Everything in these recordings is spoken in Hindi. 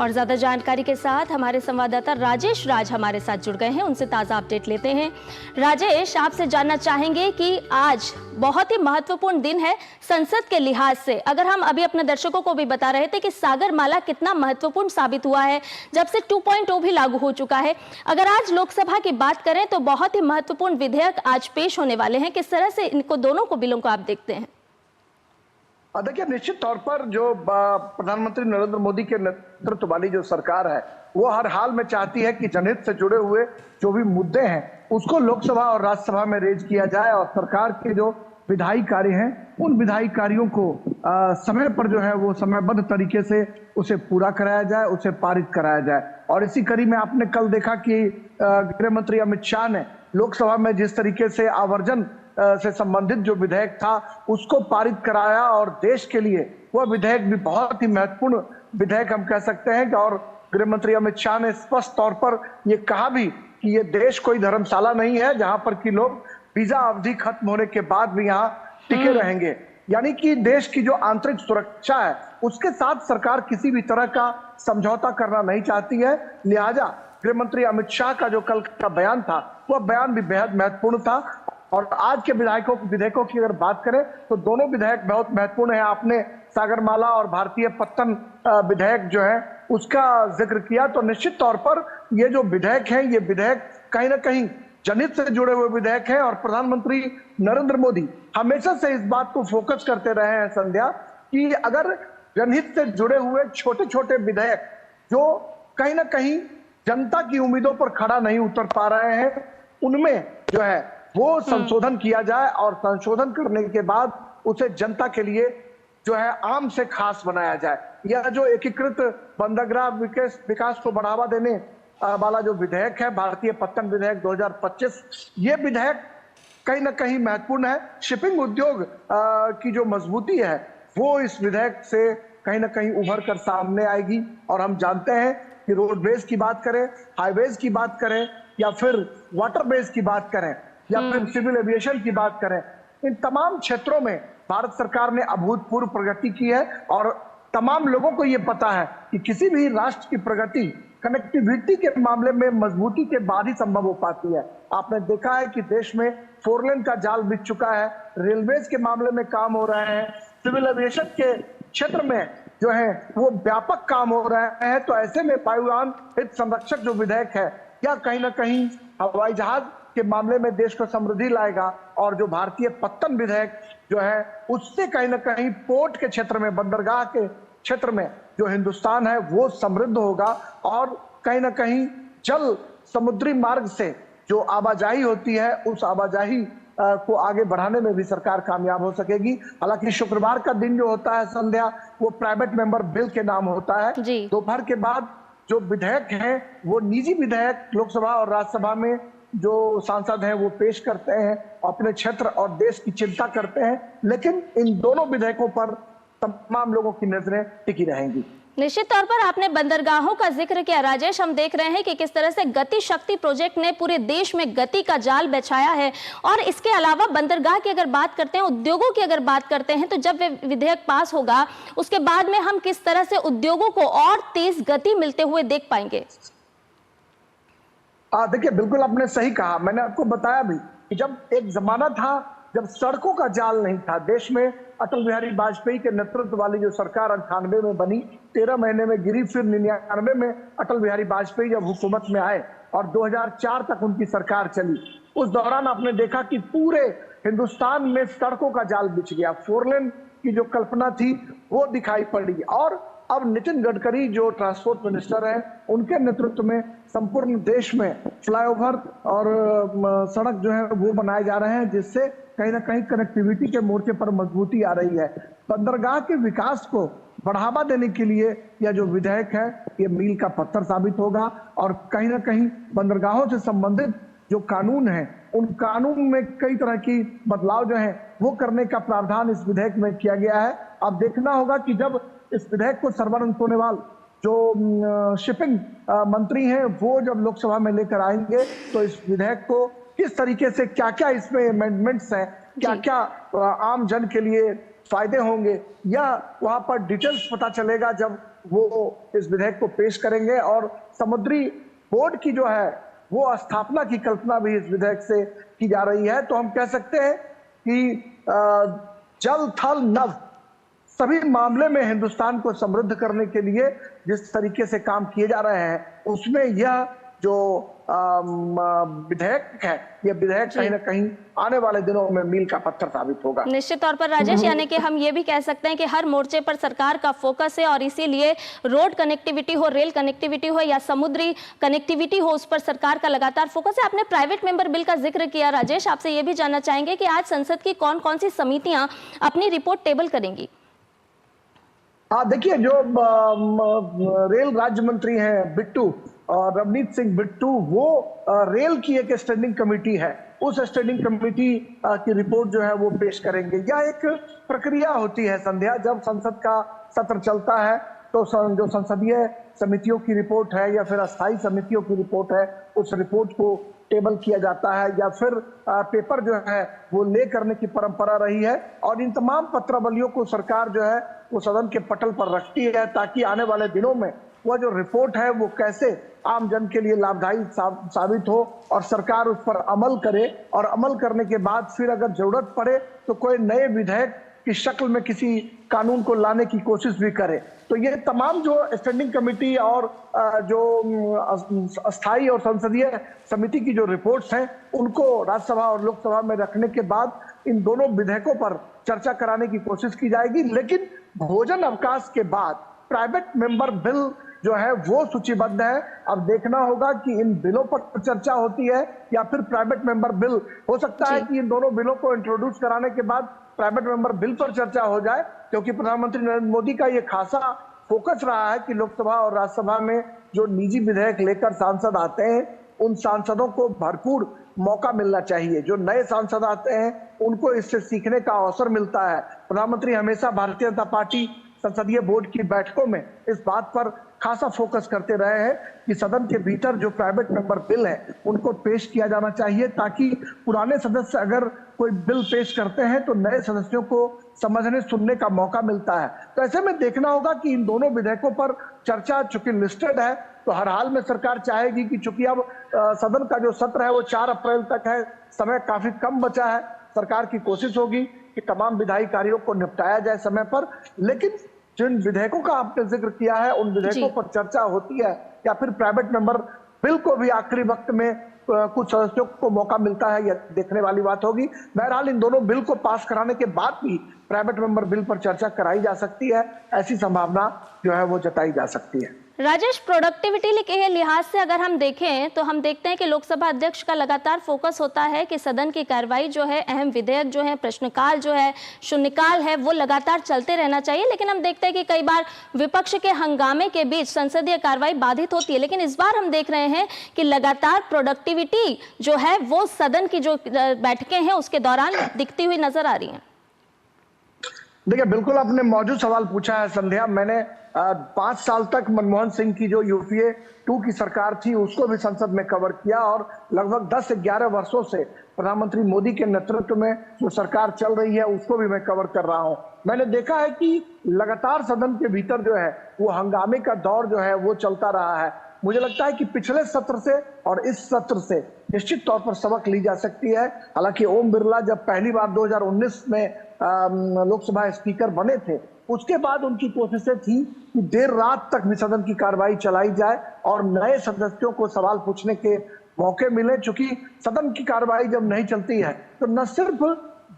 और ज्यादा जानकारी के साथ हमारे संवाददाता राजेश राज हमारे साथ जुड़ गए हैं, उनसे ताजा अपडेट लेते हैं। राजेश, आपसे जानना चाहेंगे कि आज बहुत ही महत्वपूर्ण दिन है संसद के लिहाज से। अगर हम अभी अपने दर्शकों को भी बता रहे थे कि सागरमाला कितना महत्वपूर्ण साबित हुआ है जब से 2.0 भी लागू हो चुका है। अगर आज लोकसभा की बात करें तो बहुत ही महत्वपूर्ण विधेयक आज पेश होने वाले हैं। किस तरह से इनको दोनों को बिलों को आप देखते हैं? देखिए, निश्चित तौर पर जो प्रधानमंत्री नरेंद्र मोदी के नेतृत्व वाली जो सरकार है वो हर हाल में चाहती है कि जनहित से जुड़े हुए जो भी मुद्दे हैं उसको लोकसभा और राज्यसभा में रेज किया जाए और सरकार के जो विधायी कार्य हैं उन विधायी कार्यों को समय पर जो है वो समयबद्ध तरीके से उसे पूरा कराया जाए, उसे पारित कराया जाए। और इसी कड़ी में आपने कल देखा कि गृह मंत्री अमित शाह ने लोकसभा में जिस तरीके से आवर्जन से संबंधित जो विधेयक था उसको पारित कराया और देश के लिए वह विधेयक भी बहुत ही महत्वपूर्ण विधेयक हम कह सकते हैं। और गृह मंत्री अमित शाह ने स्पष्ट तौर पर ये कहा भी कि ये देश कोई धर्मशाला नहीं है जहां पर कि लोग वीजा अवधि खत्म होने के बाद भी यहाँ टिके रहेंगे। यानी कि देश की जो आंतरिक सुरक्षा है उसके साथ सरकार किसी भी तरह का समझौता करना नहीं चाहती है। लिहाजा गृह मंत्री अमित शाह का जो कल का बयान था वह बयान भी बेहद महत्वपूर्ण था। और आज के विधेयकों की अगर बात करें तो दोनों विधेयक बहुत महत्वपूर्ण है। आपने सागरमाला और भारतीय पत्तन विधेयक जो है उसका जिक्र किया, तो निश्चित तौर पर ये जो विधेयक है ये विधेयक कहीं ना कहीं जनहित से जुड़े हुए विधेयक हैं। और प्रधानमंत्री नरेंद्र मोदी हमेशा से इस बात को फोकस करते रहे हैं संध्या कि अगर जनहित से जुड़े हुए छोटे छोटे विधेयक जो कहीं ना कहीं जनता की उम्मीदों पर खड़ा नहीं उतर पा रहे हैं उनमें जो है वो संशोधन किया जाए और संशोधन करने के बाद उसे जनता के लिए जो है आम से खास बनाया जाए। यह जो एकीकृत बंदरगाह विकास को बढ़ावा देने वाला जो विधेयक है भारतीय पत्तन विधेयक 2025, ये विधेयक कहीं ना कहीं महत्वपूर्ण है। शिपिंग उद्योग की जो मजबूती है वो इस विधेयक से कहीं ना कहीं उभर कर सामने आएगी। और हम जानते हैं कि रोडवेज की बात करें, हाईवेज की बात करें या फिर वाटरवेज की बात करें या फिर सिविल एविएशन की बात करें, इन तमाम क्षेत्रों में भारत सरकार ने अभूतपूर्व प्रगति की है। और तमाम लोगों को ये पता है कि किसी भी राष्ट्र की प्रगति कनेक्टिविटी के मामले में मजबूती के बाद ही संभव हो पाती है। आपने देखा है कि देश में 4 लेन का जाल बिछ चुका है, रेलवेज के मामले में काम हो रहे हैं, सिविल एविएशन के क्षेत्र में जो है वो व्यापक काम हो रहे हैं। तो ऐसे में वायुयान हित संरक्षक जो विधेयक है या कहीं ना कहीं हवाई जहाज के मामले में देश को समृद्धि लाएगा। और जो भारतीय पत्तन विधेयक जो है उससे कहीं ना कहीं पोर्ट के क्षेत्र में, बंदरगाह के क्षेत्र में जो हिंदुस्तान है वो समृद्ध होगा। और कहीं ना कहीं जल समुद्री मार्ग से जो आवाजाही होती है उस आवाजाही को आगे बढ़ाने में भी सरकार कामयाब हो सकेगी। हालांकि शुक्रवार का दिन जो होता है संध्या वो प्राइवेट मेंबर बिल के नाम होता है। दोपहर के बाद जो विधेयक है वो निजी विधेयक लोकसभा और राज्यसभा में जो सांसद हैं वो पेश करते हैं, अपने क्षेत्र और देश की चिंता करते हैं। लेकिन इन दोनों विधेयकों पर तमाम लोगों की नजरें टिकी रहेंगी। निश्चित तौर पर आपने बंदरगाहों का जिक्र किया राजेश। हम देख रहे हैं कि किस तरह से गति शक्ति प्रोजेक्ट ने पूरे देश में गति का जाल बिछाया है। और इसके अलावा बंदरगाह की अगर बात करते हैं, उद्योगों की अगर बात करते हैं, तो जब विधेयक पास होगा उसके बाद में हम किस तरह से उद्योगों को और तेज गति मिलते हुए देख पाएंगे? देखिए, बिल्कुल आपने सही कहा। मैंने आपको बताया भी कि जब एक जमाना था जब सड़कों का जाल नहीं था देश में, अटल बिहारी वाजपेयी के नेतृत्व वाली जो सरकार 98 में बनी, 13 महीने में गिरी, फिर 99 में अटल बिहारी वाजपेयी जब हुकूमत में आए और 2004 तक उनकी सरकार चली, उस दौरान आपने देखा कि पूरे हिंदुस्तान में सड़कों का जाल बिछ गया। 4 लेन की जो कल्पना थी वो दिखाई पड़ी। और अब नितिन गडकरी जो ट्रांसपोर्ट मिनिस्टर हैं उनके नेतृत्व में संपूर्ण देश में फ्लाईओवर और सड़क जो है वो बनाए जा रहे हैं, जिससे कहीं ना कहीं कनेक्टिविटी के मोर्चे पर मजबूती आ रही है। बंदरगाह के विकास को बढ़ावा देने के लिए यह जो विधेयक है ये मील का पत्थर साबित होगा। और कहीं ना कहीं बंदरगाहों से संबंधित जो कानून है उन कानून में कई तरह की बदलाव जो है वो करने का प्रावधान इस विधेयक में किया गया है। अब देखना होगा कि जब इस विधेयक को सर्बानंद सोनोवाल जो शिपिंग मंत्री हैं वो जब लोकसभा में लेकर आएंगे तो इस विधेयक को किस तरीके से क्या क्या इसमें अमेंडमेंट्स हैं, क्या क्या आम जन के लिए फायदे होंगे, या वहां पर डिटेल्स पता चलेगा जब वो इस विधेयक को पेश करेंगे और समुद्री बोर्ड की जो है वो स्थापना की कल्पना भी इस विधेयक से की जा रही है। तो हम कह सकते हैं कि जल थल नभ सभी मामले में हिंदुस्तान को समृद्ध करने के लिए जिस तरीके से काम किए जा रहे हैं उसमें यह जो विधेयक है, यह विधेयक कहीं ना कहीं आने वाले दिनों में मील का पत्थर साबित होगा। निश्चित तौर पर राजेश, यानी कि हम ये भी कह सकते हैं कि हर मोर्चे पर सरकार का फोकस है और इसीलिए रोड कनेक्टिविटी हो, रेल कनेक्टिविटी हो या समुद्री कनेक्टिविटी हो, उस पर सरकार का लगातार फोकस है। आपने प्राइवेट मेंबर बिल का जिक्र किया राजेश, आपसे ये भी जानना चाहेंगे कि आज संसद की कौन कौन सी समितियां अपनी रिपोर्ट टेबल करेंगी? देखिए, जो रेल राज्य मंत्री हैं बिट्टू और रवनीत सिंह बिट्टू, वो रेल की एक स्टैंडिंग कमेटी है, उस स्टैंडिंग कमेटी की रिपोर्ट जो है वो पेश करेंगे। यह एक प्रक्रिया होती है संध्या, जब संसद का सत्र चलता है तो जो संसदीय समितियों की रिपोर्ट है या फिर अस्थायी समितियों की रिपोर्ट है, उस रिपोर्ट को टेबल किया जाता है या फिर पेपर जो है वो ले करने की परंपरा रही है और इन तमाम पत्रावलियों को सरकार जो है वो सदन के पटल पर रखती है ताकि आने वाले दिनों में वह जो रिपोर्ट है वो कैसे आम जन के लिए लाभदायी साबित हो और सरकार उस पर अमल करे और अमल करने के बाद फिर अगर जरूरत पड़े तो कोई नए विधेयक की शक्ल में किसी कानून को लाने की कोशिश भी करे। तो ये तमाम जो स्टैंडिंग कमेटी और जो अस्थायी और संसदीय समिति की जो रिपोर्ट्स हैं उनको राज्यसभा और लोकसभा में रखने के बाद इन दोनों विधेयकों पर चर्चा कराने की कोशिश की जाएगी। लेकिन भोजन अवकाश के बाद प्राइवेट मेंबर बिल जो है वो सूचीबद्ध है। अब देखना होगा कि इन बिलों पर चर्चा होती है या फिर प्राइवेट मेंबर बिल। हो सकता है कि इन दोनों बिलों को इंट्रोड्यूस कराने के बाद प्राइवेट मेंबर बिल पर चर्चा हो जाए, क्योंकि प्रधानमंत्री नरेंद्र मोदी का ये खासा फोकस रहा है कि लोकसभा और राज्यसभा में जो निजी विधेयक लेकर सांसद आते हैं उन सांसदों को भरपूर मौका मिलना चाहिए। जो नए सांसद आते हैं उनको इससे सीखने का अवसर मिलता है। प्रधानमंत्री हमेशा भारतीय जनता पार्टी संसदीय बोर्ड की बैठकों में इस बात पर खासा फोकस करते रहे हैं कि सदन के भीतर जो प्राइवेट मेंबर बिल है उनको पेश किया जाना चाहिए, ताकि पुराने सदस्य अगर कोई बिल पेश करते हैं तो नए सदस्यों को समझने सुनने का मौका मिलता है। तो ऐसे में देखना होगा कि इन दोनों विधेयकों पर चर्चा चूंकि लिस्टेड है तो हर हाल में सरकार चाहेगी कि चूंकि अब सदन का जो सत्र है वो 4 अप्रैल तक है, समय काफी कम बचा है, सरकार की कोशिश होगी कि तमाम विधायी कार्यों को निपटाया जाए समय पर। लेकिन जिन विधेयकों का आपने जिक्र किया है उन विधेयकों पर चर्चा होती है या फिर प्राइवेट मेंबर बिल को भी आखिरी वक्त में कुछ सदस्यों को मौका मिलता है, यह देखने वाली बात होगी। बहरहाल इन दोनों बिल को पास कराने के बाद भी प्राइवेट मेंबर बिल पर चर्चा कराई जा सकती है, ऐसी संभावना जो है वो जताई जा सकती है। राजेश, प्रोडक्टिविटी के लिहाज से अगर हम देखें तो हम देखते हैं कि लोकसभा अध्यक्ष का लगातार फोकस होता है कि सदन की कार्रवाई जो है, अहम विधेयक जो है, प्रश्नकाल जो है, शून्यकाल है, वो लगातार चलते रहना चाहिए। लेकिन हम देखते हैं कि कई बार विपक्ष के हंगामे के बीच संसदीय कार्रवाई बाधित होती है। लेकिन इस बार हम देख रहे हैं कि लगातार प्रोडक्टिविटी जो है वो सदन की जो बैठकें हैं उसके दौरान दिखती हुई नजर आ रही है। देखिए, बिल्कुल आपने मौजूद सवाल पूछा है संध्या। मैंने 5 साल तक मनमोहन सिंह की जो यूपीए 2 की सरकार थी उसको भी संसद में कवर किया और लगभग 10 से 11 वर्षों से प्रधानमंत्री मोदी के नेतृत्व में जो सरकार चल रही है उसको भी मैं कवर कर रहा हूं। मैंने देखा है कि लगातार सदन के भीतर जो है वो हंगामे का दौर जो है वो चलता रहा है। मुझे लगता है कि पिछले सत्र से और इस सत्र से निश्चित तौर पर सबक ली जा सकती है। हालांकि ओम बिरला जब पहली बार 2019 में लोकसभा स्पीकर बने थे उसके बाद उनकी कोशिशें थी कि देर रात तक भी सदन की कार्रवाई चलाई जाए और नए सदस्यों को सवाल पूछने के मौके मिले। चूंकि सदन की कार्रवाई जब नहीं चलती है तो न सिर्फ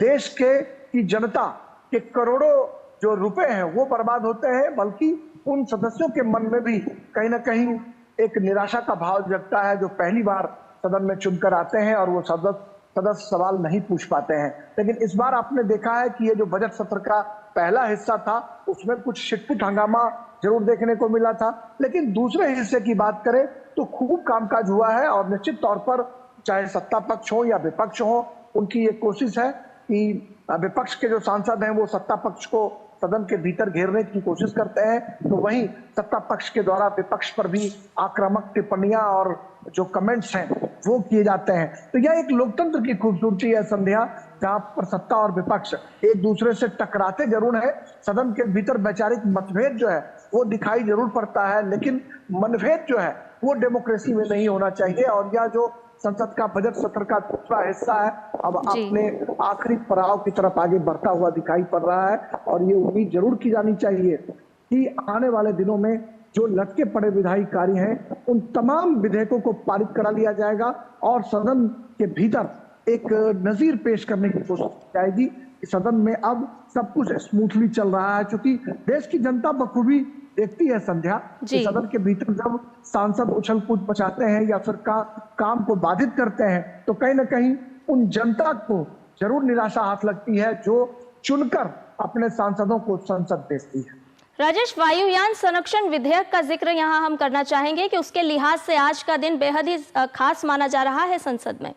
देश की जनता के करोड़ों जो रुपए हैं वो बर्बाद होते हैं, बल्कि उन सदस्यों के मन में भी कहीं ना कहीं एक निराशा का भाव जगता है जो पहली बार सदन में चुनकर आते हैं और वो सदस्य सवाल नहीं पूछ पाते हैं। लेकिन इस बार आपने देखा है कि ये जो बजट सत्र का पहला हिस्सा था उसमें कुछ छिटपुट हंगामा जरूर देखने को मिला था, लेकिन दूसरे हिस्से की बात करें तो खूब कामकाज हुआ है और निश्चित तौर पर चाहे सत्ता पक्ष हो या विपक्ष हो उनकी ये कोशिश है कि विपक्ष के जो सांसद हैं वो सत्ता पक्ष को सदन के भीतर घेरने की कोशिश करते हैं, तो वहीं सत्ता पक्ष के द्वारा विपक्ष पर भी आक्रामक टिप्पणियां और जो कमेंट्स हैं वो किए जाते हैं। तो यह एक लोकतंत्र की खूबसूरती है संध्या, जहां पर सत्ता और विपक्ष एक दूसरे से टकराते जरूर है, सदन के भीतर वैचारिक मतभेद जो है वो दिखाई जरूर पड़ता है, लेकिन मनभेद जो है वो डेमोक्रेसी में नहीं होना चाहिए। और यह जो संसद का बजट सत्र का दूसरा हिस्सा है, अब अपने आखिरी पड़ाव की तरफ आगे बढ़ता हुआ दिखाई पड़ रहा है। और ये उम्मीद जरूर की जानी चाहिए कि आने वाले दिनों में जो लटके पड़े विधायी कार्य हैं, उन तमाम विधेयकों को पारित करा लिया जाएगा और सदन के भीतर एक नजीर पेश करने की कोशिश की जाएगी कि सदन में अब सब कुछ स्मूथली चल रहा है। क्योंकि देश की जनता बखूबी देखती है संध्या कि सदन के भीतर जब सांसद उछल कूद मचाते हैं या फिर काम को बाधित करते हैं, तो कहीं ना कहीं उन जनता को जरूर निराशा हाथ लगती है जो चुनकर अपने सांसदों को संसद भेजती है। राजेश, वायुयान संरक्षण विधेयक का जिक्र यहाँ हम करना चाहेंगे कि उसके लिहाज से आज का दिन बेहद ही खास माना जा रहा है संसद में।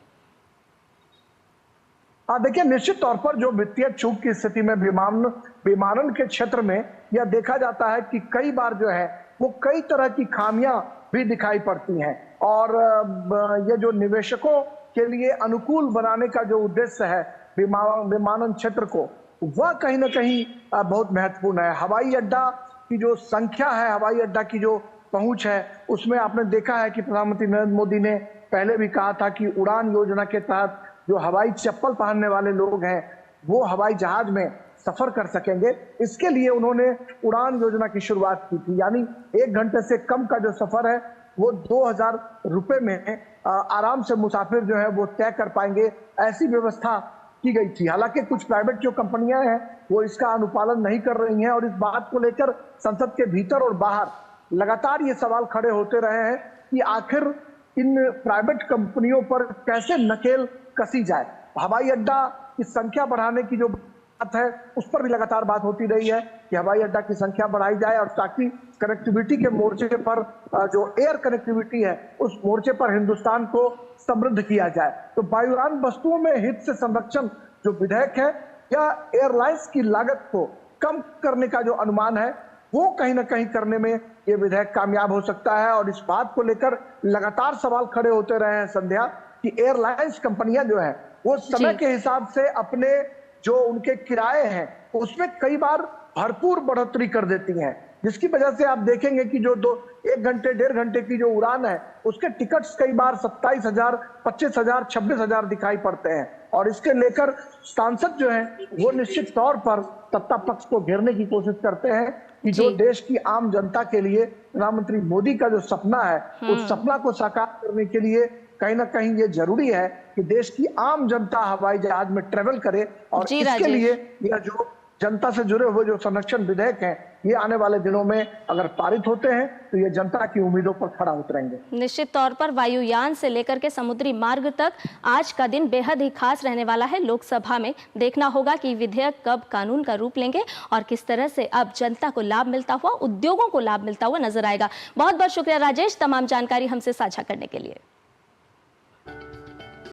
देखिए, निश्चित तौर पर जो वित्तीय चूक की स्थिति में विमानन के क्षेत्र में यह देखा जाता है कि कई बार जो है वो कई तरह की खामियां भी दिखाई पड़ती हैं। और ये जो निवेशकों के लिए अनुकूल बनाने का जो उद्देश्य है विमानन क्षेत्र को, वह कहीं ना कहीं बहुत महत्वपूर्ण है। हवाई अड्डा की जो संख्या है, हवाई अड्डा की जो पहुंच है, उसमें आपने देखा है कि प्रधानमंत्री नरेंद्र मोदी ने पहले भी कहा था कि उड़ान योजना के तहत जो हवाई चप्पल पहनने वाले लोग हैं वो हवाई जहाज में सफर कर सकेंगे। इसके लिए उन्होंने उड़ान योजना की शुरुआत की थी, यानी 1 घंटे से कम का जो सफर है वो 2000 रुपए में आराम से मुसाफिर जो है वो तय कर पाएंगे, ऐसी व्यवस्था की गई थी। हालांकि कुछ प्राइवेट जो कंपनियां हैं वो इसका अनुपालन नहीं कर रही हैं और इस बात को लेकर संसद के भीतर और बाहर लगातार ये सवाल खड़े होते रहे हैं कि आखिर इन प्राइवेट कंपनियों पर कैसे नकेल कसी जाए। हवाई अड्डा की संख्या बढ़ाने की जो बात है उस पर भी लगातार बात होती रही है कि हवाई अड्डा की संख्या बढ़ाई जाए और ताकि कनेक्टिविटी के मोर्चे पर जो एयर कनेक्टिविटी है उस मोर्चे पर हिंदुस्तान को समृद्ध किया जाए। तो वायुयान वस्तुओं में हित से संरक्षण जो विधेयक है या एयरलाइंस की लागत को कम करने का जो अनुमान है वो कहीं ना कहीं करने में ये विधेयक कामयाब हो सकता है। और इस बात को लेकर लगातार सवाल खड़े होते रहे हैं संध्या कि एयरलाइंस कंपनियां जो है वो समय के हिसाब से अपने जो उनके किराए हैं उसमें कई बार भरपूर बढ़ोतरी कर देती हैं, जिसकी वजह से आप देखेंगे कि जो 1 घंटे 1.5 घंटे की जो उड़ान है उसके टिकट्स कई बार 27,000, 25,000, 26,000 दिखाई पड़ते हैं। और इसके लेकर सांसद जो है वो निश्चित तौर पर सत्ता पक्ष को घेरने की कोशिश करते हैं कि जो देश की आम जनता के लिए प्रधानमंत्री मोदी का जो सपना है उस सपना को साकार करने के लिए कहीं ना कहीं ये जरूरी है कि देश की आम जनता हवाई जहाज में ट्रेवल करे। और इसके लिए यह जो जनता से जुड़े हुए जो संरक्षण विधेयक हैं ये आने वाले दिनों में अगर पारित होते हैं तो ये जनता की उम्मीदों पर खरा उतरेंगे। निश्चित तौर पर वायुयान से लेकर के समुद्री मार्ग तक आज का दिन बेहद ही खास रहने वाला है। लोकसभा में देखना होगा कि विधेयक कब कानून का रूप लेंगे और किस तरह से अब जनता को लाभ मिलता हुआ, उद्योगों को लाभ मिलता हुआ नजर आएगा। बहुत बहुत शुक्रिया राजेश, तमाम जानकारी हमसे साझा करने के लिए।